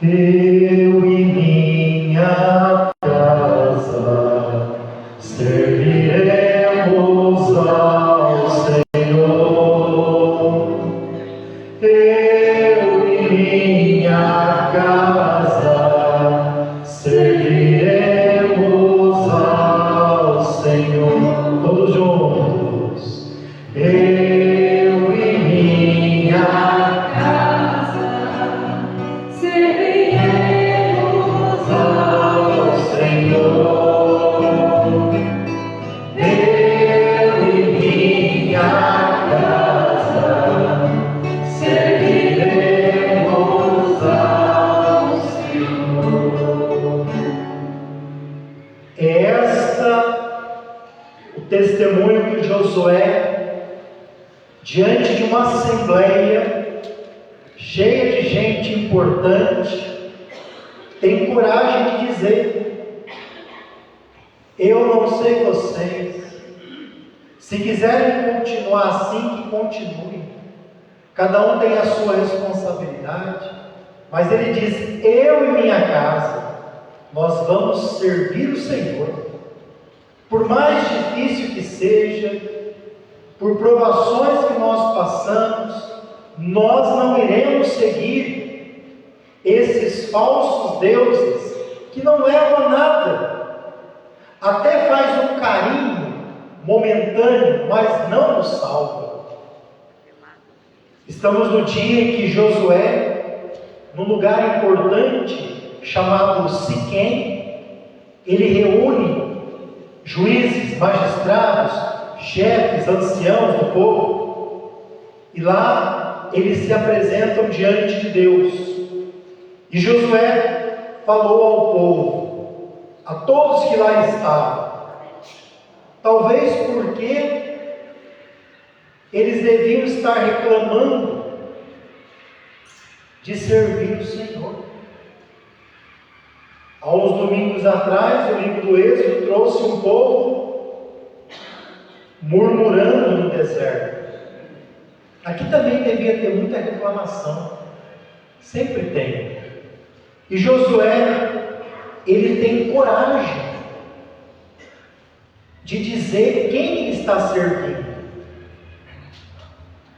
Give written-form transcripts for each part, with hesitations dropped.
Eu e minha casa serviremos ao Senhor. Eu e minha casa serviremos ao Senhor. Todos juntos. Eu e minha testemunho que Josué, diante de uma assembleia cheia de gente importante, tem coragem de dizer: eu não sei vocês, se quiserem continuar assim, que continuem, cada um tem a sua responsabilidade, mas ele diz: eu e minha casa, nós vamos servir o Senhor. Por mais difícil que seja, por provações que nós passamos, nós não iremos seguir esses falsos deuses que não levam a nada, até faz um carinho momentâneo, mas não nos salva. Estamos no dia em que Josué, num lugar importante chamado Siquém, ele reúne juízes, magistrados, chefes, anciãos do povo, e lá eles se apresentam diante de Deus. E Josué falou ao povo, a todos que lá estavam, talvez porque eles deviam estar reclamando de servir o Senhor. Há uns domingos atrás, o livro do Êxodo trouxe um povo murmurando no deserto. Aqui também devia ter muita reclamação, sempre tem. E Josué, ele tem coragem de dizer quem ele está servindo.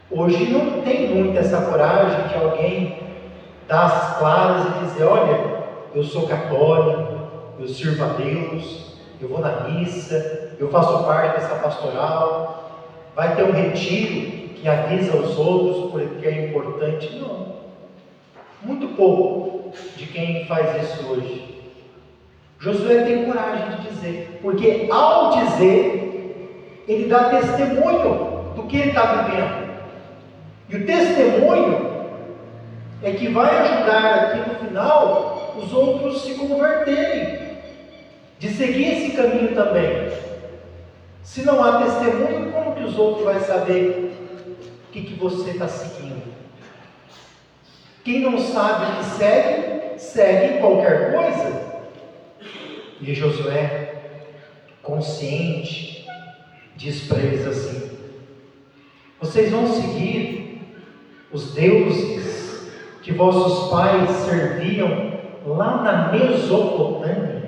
Hoje não tem muito essa coragem de alguém dar as claras e dizer: olha, eu sou católico, eu sirvo a Deus, eu vou na missa, eu faço parte dessa pastoral, vai ter um retiro que avisa os outros porque é importante. Não, muito pouco de quem faz isso hoje. Josué tem coragem de dizer, porque ao dizer, ele dá testemunho do que ele está vivendo, e o testemunho é que vai ajudar aqui no final os outros se converterem, de seguir esse caminho também. Se não há testemunho, como que os outros vão saber o que você está seguindo? Quem não sabe o que segue, segue qualquer coisa. E Josué, consciente, diz para eles assim: vocês vão seguir os deuses que vossos pais serviam lá na Mesopotâmia.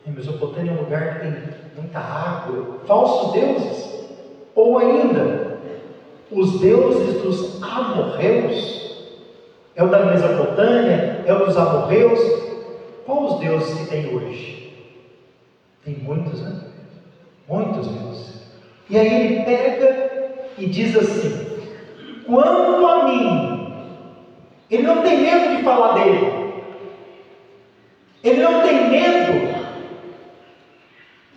A Mesopotâmia é um lugar que tem muita água, falsos deuses, ou ainda os deuses dos amorreus. É o da Mesopotâmia, é o dos amorreus. Qual os deuses que tem hoje? Tem muitos, né? Muitos deuses. E aí ele pega e diz assim: quanto a mim, ele não tem medo de falar dele. Ele não tem medo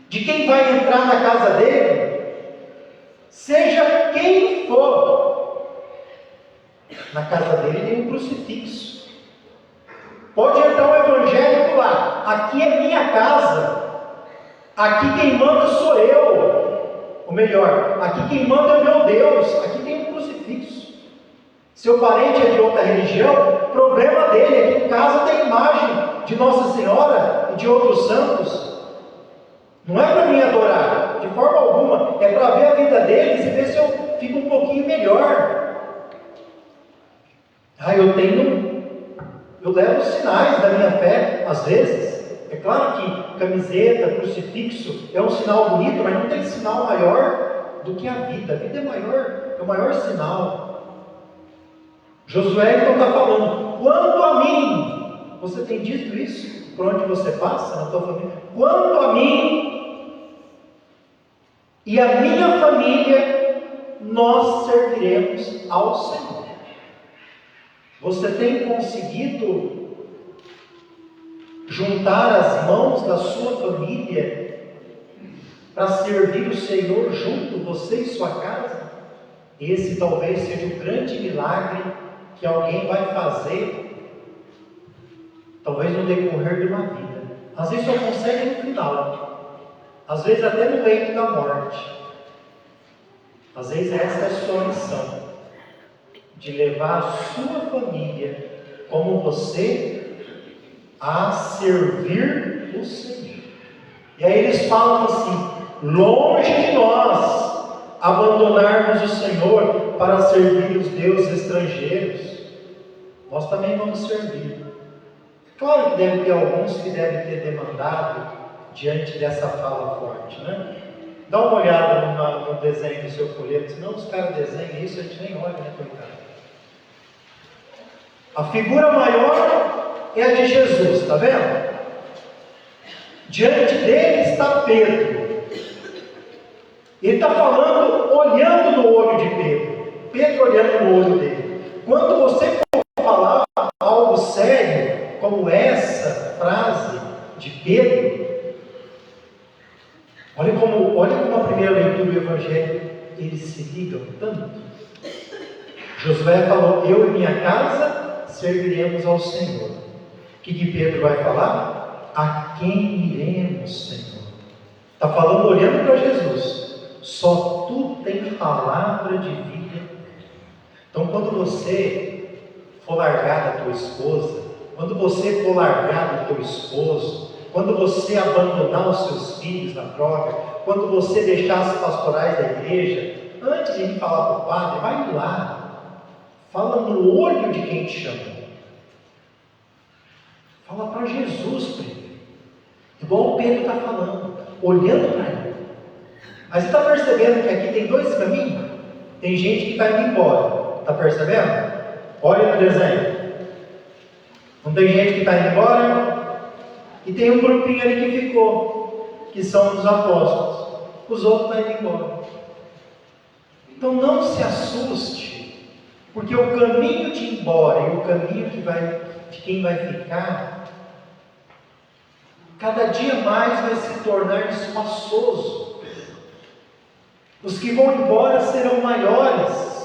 de quem vai entrar na casa dele, seja quem for. Na casa dele tem um crucifixo. Pode entrar um evangélico lá. Aqui é minha casa. Aqui quem manda sou eu. Ou melhor, aqui quem manda é meu Deus. Aqui tem um crucifixo. Seu parente é de outra religião, problema dele. Aqui em casa tem imagem de Nossa Senhora e de outros santos. Não é para mim adorar, de forma alguma. É para ver a vida deles e ver se eu fico um pouquinho melhor. Eu tenho Eu levo os sinais da minha fé, às vezes. É claro que camiseta, crucifixo é um sinal bonito, mas não tem sinal maior do que a vida. A vida é maior, é o maior sinal. Josué então está falando: quanto a mim, você tem dito isso por onde você passa, na tua família? Quanto a mim e a minha família, nós serviremos ao Senhor. Você tem conseguido juntar as mãos da sua família para servir o Senhor junto, você e sua casa? Esse talvez seja o grande milagre que alguém vai fazer, talvez no decorrer de uma vida. Às vezes só consegue no final, às vezes até no leito da morte. Às vezes essa é a sua missão, de levar a sua família, como você, a servir o Senhor. E aí eles falam assim: longe de nós abandonarmos o Senhor para servir os deuses estrangeiros. Nós também vamos servir. Claro que deve ter alguns que devem ter demandado diante dessa fala forte, né? Dá uma olhada no desenho do seu folheto, senão os caras desenham isso, a gente nem olha, né, coitado? A figura maior é a de Jesus, está vendo? Diante dele está Pedro. Ele está falando, olhando no olho de Pedro. Pedro olhando no olho dele. Quando você for falar algo sério, como essa frase de Pedro, olha como a primeira leitura do Evangelho, eles se ligam tanto. Josué falou: eu e minha casa serviremos ao Senhor. O que Pedro vai falar? A quem iremos, Senhor? Está falando olhando para Jesus. Só tu tem palavra de vida. Então quando você for largar da tua esposa, quando você for largar do teu esposo, quando você abandonar os seus filhos na droga, quando você deixar as pastorais da igreja, antes de ir falar para o padre, vai lá, fala no olho de quem te chamou. Fala para Jesus primeiro, igual o Pedro está falando, olhando para ele. Mas você está percebendo que aqui tem dois caminhos? Tem gente que está indo embora, está percebendo? Olha no desenho. Não tem gente que está indo embora? E tem um grupinho ali que ficou, que são os apóstolos. Os outros estão indo embora. Então não se assuste, porque o caminho de ir embora e o caminho de quem vai ficar, cada dia mais vai se tornar espaçoso. Os que vão embora serão maiores.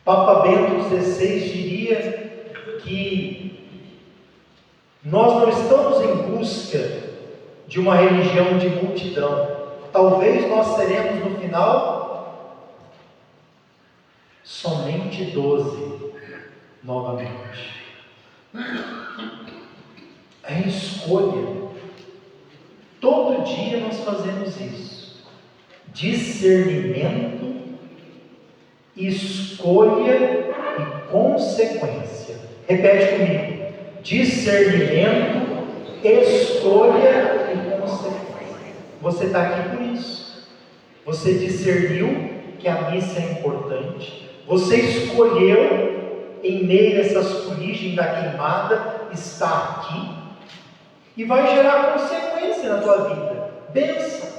Papa Bento XVI diria que nós não estamos em busca de uma religião de multidão. Talvez nós seremos no final somente 12 novamente. É escolha. Todo dia nós fazemos isso. Discernimento, escolha e consequência. Repete comigo: discernimento, escolha e consequência. Você está aqui por isso. Você discerniu que a missa é importante. Você escolheu, em meio a essas fuligens da queimada, estar aqui. E vai gerar consequência na tua vida. Bênção.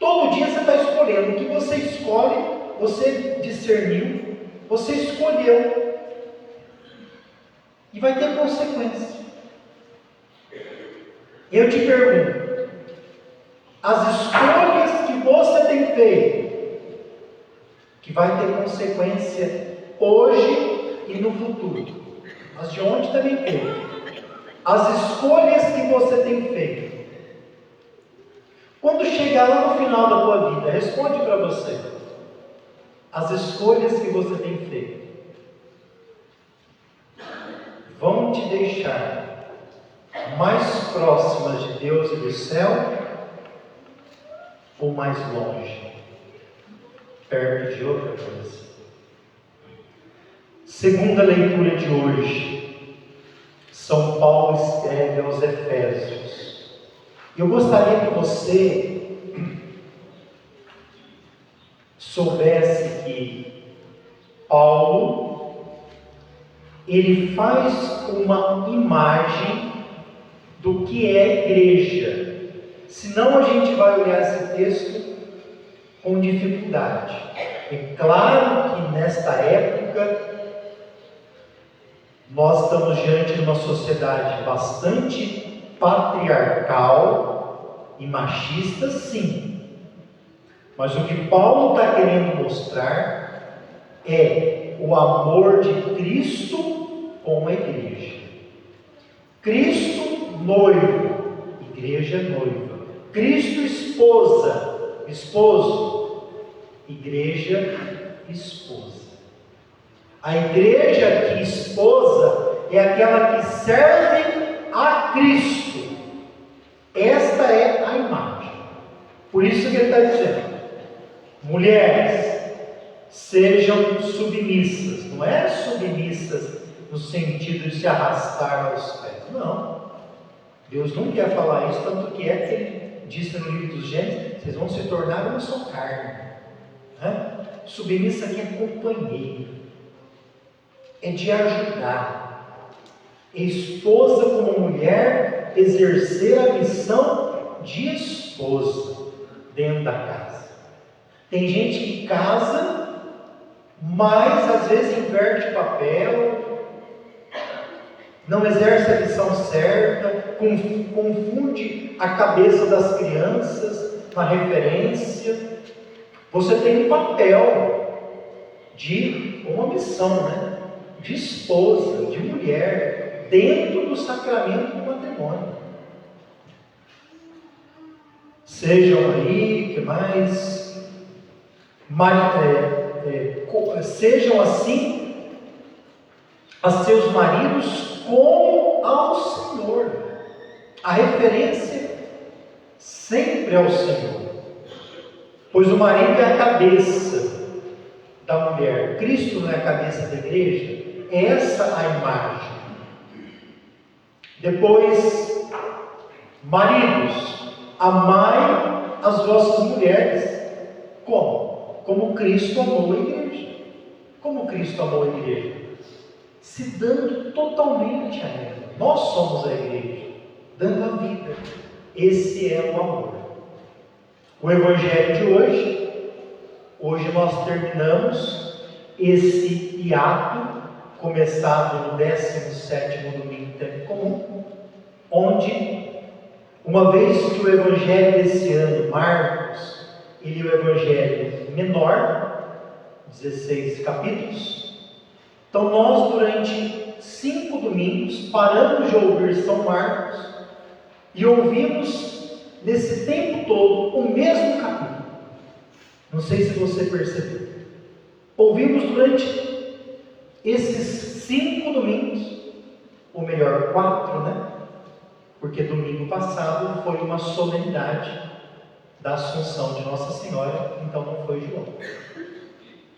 Todo dia você está escolhendo. O que você escolhe, você discerniu, você escolheu. E vai ter consequência. Eu te pergunto: as escolhas que você tem feito, que vai ter consequência hoje e no futuro, as de ontem também teve. As escolhas que você tem feito, quando chegar lá no final da tua vida, responde para você: as escolhas que você tem feito vão te deixar mais próximas de Deus e do céu, ou mais longe, perto de outra coisa? Segunda leitura de hoje, São Paulo escreve aos Efésios. Eu gostaria que você soubesse que Paulo, ele faz uma imagem do que é igreja. Senão a gente vai olhar esse texto com dificuldade. É claro que nesta época nós estamos diante de uma sociedade bastante patriarcal e machista, sim. Mas o que Paulo está querendo mostrar é o amor de Cristo com a igreja. Cristo noivo, igreja noiva. Cristo esposo, igreja esposa. A igreja que esposa é aquela que serve a Cristo. Esta é a imagem. Por isso que ele está dizendo: mulheres, sejam submissas. Não é submissas no sentido de se arrastar aos pés. Não. Deus não quer falar isso, tanto que é que ele disse no livro dos Gênesis: vocês vão se tornar uma só carne. Submissa aqui é companheiro, é de ajudar. É esposa como mulher exercer a missão de esposa dentro da casa. Tem gente que casa, mas às vezes inverte o papel, não exerce a missão certa, confunde a cabeça das crianças na referência. Você tem um papel de uma missão, de esposa, de mulher, dentro do sacramento do matrimônio. Sejam aí, que mais? Sejam assim a seus maridos como ao Senhor. A referência sempre ao Senhor. Pois o marido é a cabeça da mulher. Cristo não é a cabeça da igreja? É essa a imagem. Depois, maridos, amai as vossas mulheres. Como? Como Cristo amou a igreja. Como Cristo amou a igreja? Se dando totalmente a ela. Nós somos a igreja, dando a vida. Esse é o amor. O Evangelho de hoje nós terminamos esse hiato, começado no 17º domingo do tempo comum, onde, uma vez que o Evangelho desse ano, Marcos, ele é o Evangelho menor, 16 capítulos, então nós durante 5 domingos paramos de ouvir São Marcos e ouvimos nesse tempo todo o mesmo capítulo. Não sei se você percebeu. Ouvimos durante esses 5 domingos, ou melhor, 4, porque domingo passado foi uma solenidade da Assunção de Nossa Senhora, então não foi João.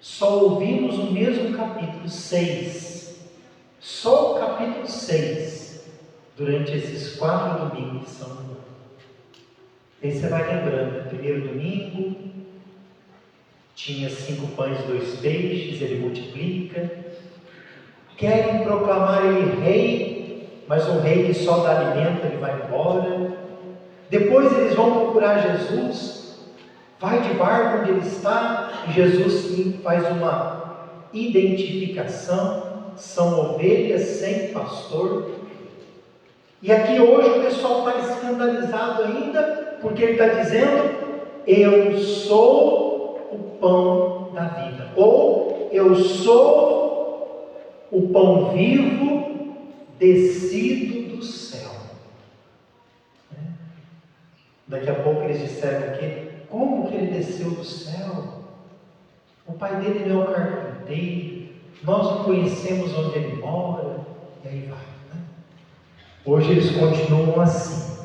Só ouvimos o mesmo capítulo 6. Só o capítulo 6 durante esses 4 domingos de São João. Aí você vai lembrando, primeiro domingo, tinha 5 pães e 2 peixes, ele multiplica. Querem proclamar ele rei, mas um rei que só dá alimento, ele vai embora. Depois eles vão procurar Jesus, vai de barco onde ele está, e Jesus sim faz uma identificação, são ovelhas sem pastor. E aqui hoje o pessoal está escandalizado ainda, porque ele está dizendo: eu sou o pão da vida, ou eu sou o pão vivo descido do céu. Daqui a pouco eles disseram que, como que ele desceu do céu? O pai dele não é o carpinteiro, nós não conhecemos onde ele mora, e aí vai. Hoje eles continuam assim.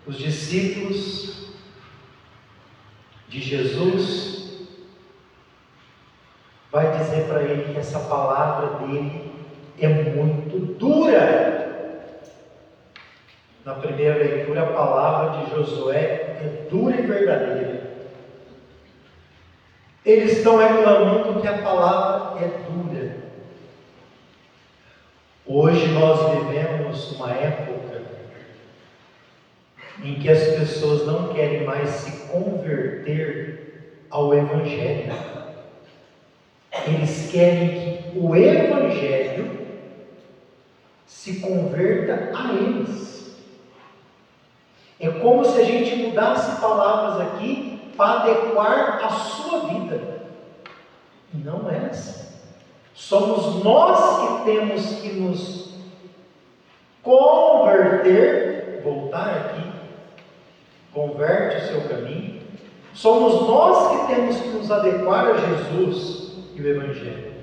Os discípulos de Jesus vai dizer para ele que essa palavra dele é muito dura. Na primeira leitura, a palavra de Josué é dura e verdadeira. Eles estão reclamando que a palavra é dura. Hoje nós vivemos uma época em que as pessoas não querem mais se converter ao Evangelho. Eles querem que o Evangelho se converta a eles. É como se a gente mudasse palavras aqui para adequar a sua vida. E não é assim. Somos nós que temos que nos converter, voltar aqui, converte o seu caminho. Somos nós que temos que nos adequar a Jesus e o Evangelho.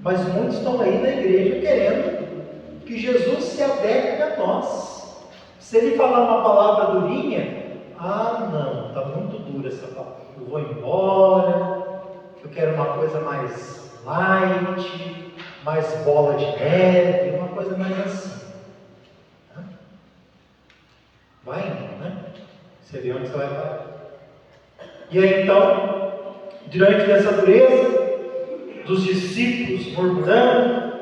Mas muitos estão aí na igreja querendo que Jesus se adeque a nós. Se ele falar uma palavra durinha, não, está muito dura essa palavra. Eu vou embora, eu quero uma coisa mais light, mais bola de neve, uma coisa mais assim. Vai indo, né? Você vê onde você vai parar. E aí então, diante dessa dureza, dos discípulos murmurando,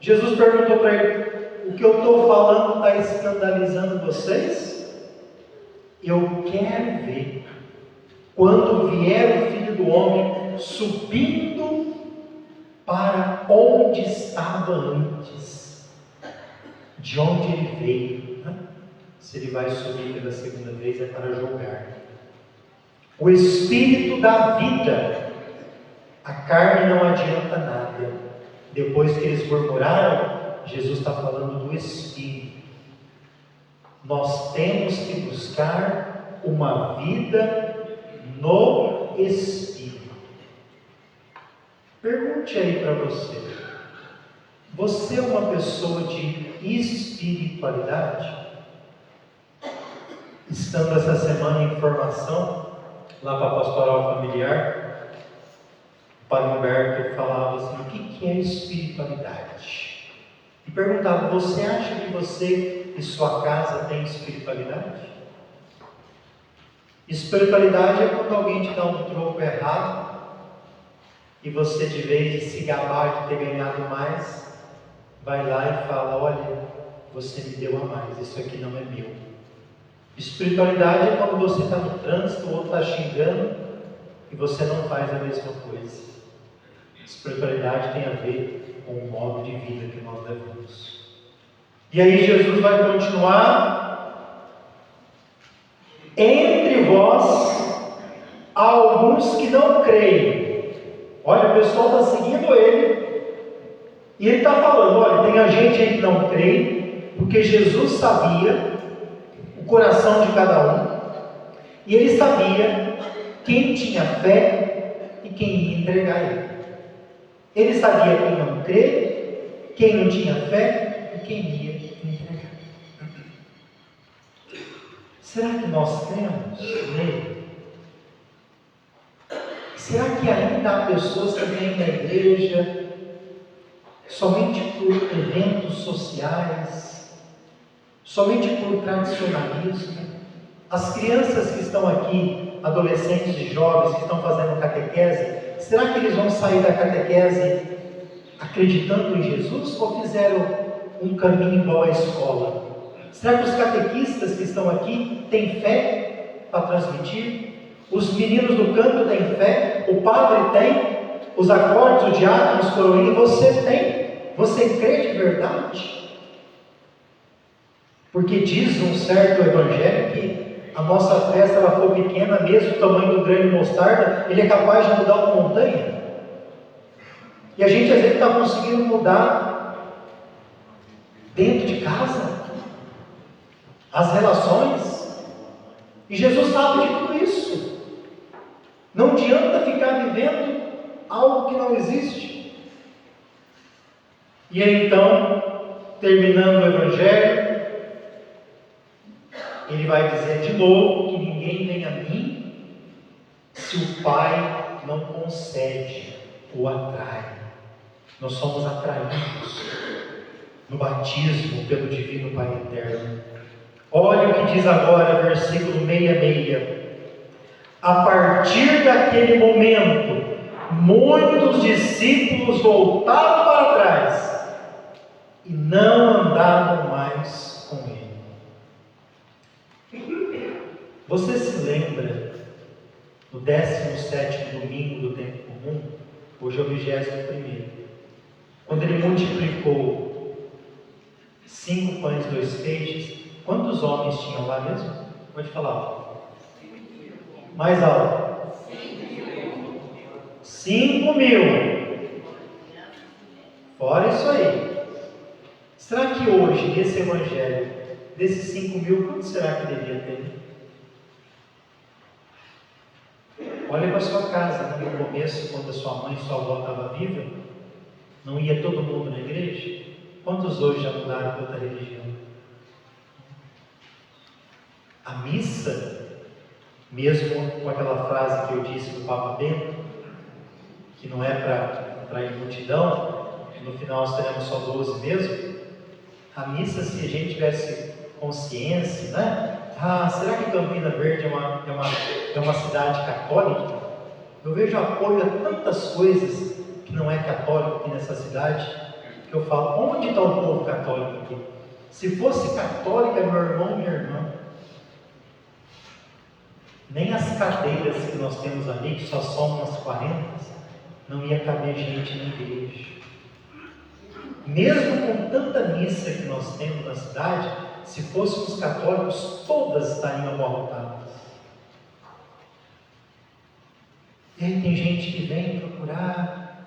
Jesus perguntou para ele: o que eu estou falando está escandalizando vocês? Eu quero ver, quando vier o Filho do Homem, subindo para onde estava antes, de onde ele veio. Se ele vai subir pela segunda vez, é para julgar. O Espírito da vida, a carne não adianta nada. Depois que eles murmuraram, Jesus está falando do Espírito. Nós temos que buscar uma vida no Espírito. Pergunte aí para você: você é uma pessoa de espiritualidade? Estando essa semana em formação, lá para a pastoral familiar, o Padre Humberto falava assim: o que é espiritualidade? E perguntava: você acha que você e sua casa tem espiritualidade? Espiritualidade é quando alguém te dá um troco errado e você, de vez de se gabar de ter ganhado mais, vai lá e fala: olha, você me deu a mais, isso aqui não é meu. Espiritualidade é quando você está no trânsito, o outro está xingando e você não faz a mesma coisa. Espiritualidade tem a ver com o modo de vida que nós levamos. E aí Jesus vai continuar: entre vós há alguns que não creem. Olha, o pessoal está seguindo ele, e ele está falando: olha, tem a gente aí que não crê, porque Jesus sabia o coração de cada um, e ele sabia quem tinha fé e quem ia entregar ele. Ele sabia quem não crê, quem não tinha fé e quem ia entregar. Será que nós cremos nele? Será que ainda há pessoas que vêm na igreja somente por eventos sociais, somente por tradicionalismo? As crianças que estão aqui, adolescentes e jovens que estão fazendo catequese, será que eles vão sair da catequese acreditando em Jesus ou fizeram um caminho igual à escola? Será que os catequistas que estão aqui têm fé para transmitir? Os meninos do canto têm fé? O padre tem? Os acordes, o diácono, os coroinhos, você tem? Você crê de verdade? Porque diz um certo evangelho que a nossa fé, se ela for pequena, mesmo o tamanho do grão de mostarda, ele é capaz de mudar uma montanha. E a gente às vezes está conseguindo mudar dentro de casa as relações, e Jesus sabe de tudo isso. Não adianta ficar vivendo algo que não existe. E aí então, terminando o evangelho, ele vai dizer de novo que ninguém vem a mim se o Pai não concede. o atrai. Nós somos atraídos no batismo pelo Divino Pai Eterno. Olha o que diz agora, versículo 66. A partir daquele momento, muitos discípulos voltaram para trás e não andavam mais com ele. Você se lembra do 17º domingo do tempo comum? Hoje é o 21º. Quando ele multiplicou 5 pães e 2 peixes, quantos homens tinham lá mesmo? Pode falar. Mais alto. 5.000. Fora isso aí. Será que hoje, nesse evangelho, desses 5.000, quanto será que devia ter? Olha para a sua casa, no começo, quando a sua mãe e sua avó estavam vivas, não ia todo mundo na igreja? Quantos hoje já mudaram para outra religião? A missa, mesmo com aquela frase que eu disse do Papa Bento, que não é para atrair multidão, no final nós teremos só 12 mesmo, a missa, se a gente tivesse consciência, né? Será que Campina Verde é uma cidade católica? Eu vejo apoio a tantas coisas que não é católico aqui nessa cidade, que eu falo, onde está o povo católico aqui? Se fosse católica, meu irmão, minha irmã, nem as cadeiras que nós temos ali, que só são umas 40, não ia caber gente na igreja. Mesmo com tanta missa que nós temos na cidade, se fôssemos católicos, todas estariam abarrotadas. E aí tem gente que vem procurar,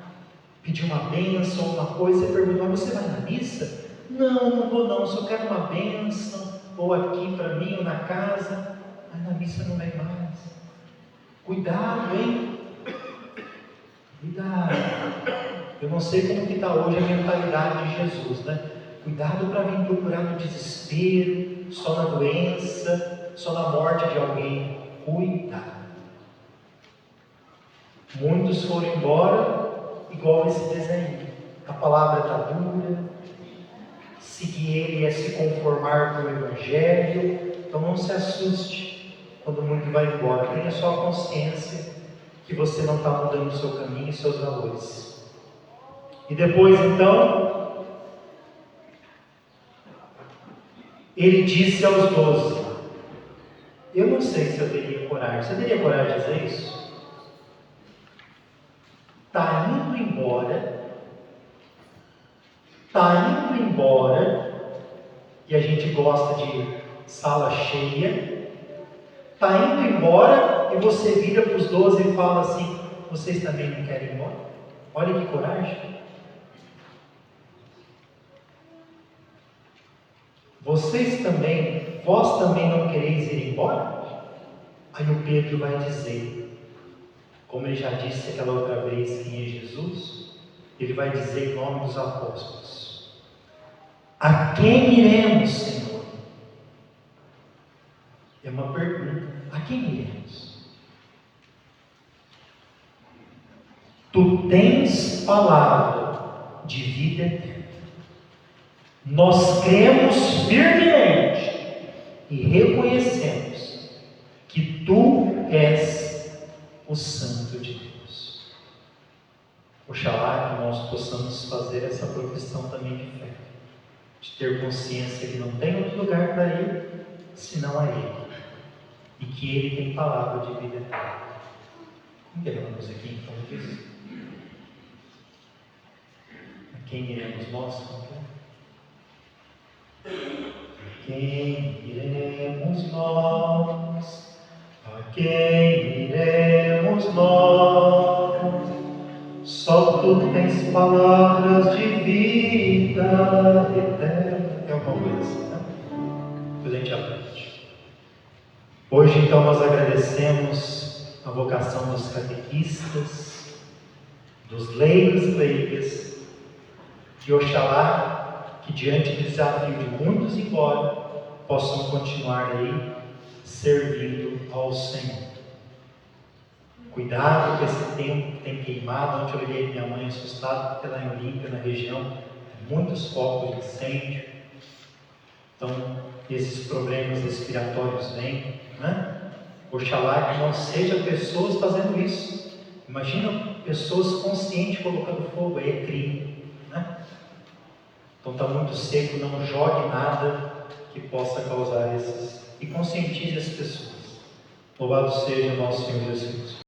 pedir uma bênção, uma coisa, e pergunta, mas você vai na missa? Não, não vou não, só quero uma bênção, ou aqui para mim, ou na casa, mas na missa não vem mais. Cuidado, hein? Cuidado. Eu não sei como que está hoje a mentalidade de Jesus, né? Cuidado para vir procurar no desespero, só na doença, só na morte de alguém. Cuidado. Muitos foram embora, igual esse desenho. A palavra está dura, seguir ele é se conformar com o Evangelho. Então não se assuste quando muito vai embora. Tenha só a consciência que você não está mudando o seu caminho e seus valores. E depois então, ele disse aos 12, eu não sei se eu teria coragem. Você teria coragem de dizer isso? Está indo embora, e a gente gosta de sala cheia, está indo embora, e você vira para os 12 e fala assim, vocês também não querem ir embora? Olha que coragem. Vós também não quereis ir embora? Aí o Pedro vai dizer, como ele já disse aquela outra vez quem é Jesus, ele vai dizer em nome dos apóstolos, a quem iremos, Senhor? É uma pergunta, a quem iremos? Tu tens palavra de vida eterna. Nós cremos firmemente e reconhecemos que Tu és o Santo de Deus. Oxalá que nós possamos fazer essa profissão também de fé, de ter consciência que não tem outro lugar para ir, senão a Ele, e que Ele tem palavra de vida eterna. Vamos ter uma musiquinha então disso? A quem iremos nós? Quem iremos nós? A quem iremos nós? Só Tu tens palavras de vida eterna. É uma coisa assim, né? Depois a gente aprende. Hoje então nós agradecemos a vocação dos catequistas, dos leigos e leigas, que oxalá que diante do desafio de muitos ir embora, possam continuar aí servindo ao Senhor. Cuidado com esse tempo que tem queimado. Ontem eu liguei minha mãe assustada, porque lá em Olímpia, na região, tem muitos focos de incêndio. Então, esses problemas respiratórios vêm, né? Oxalá que não seja pessoas fazendo isso. Imagina pessoas conscientes colocando fogo, aí é crime, né? Então está muito seco, não jogue nada que possa causar esses. E conscientize as pessoas. Louvado seja o nosso Senhor Jesus.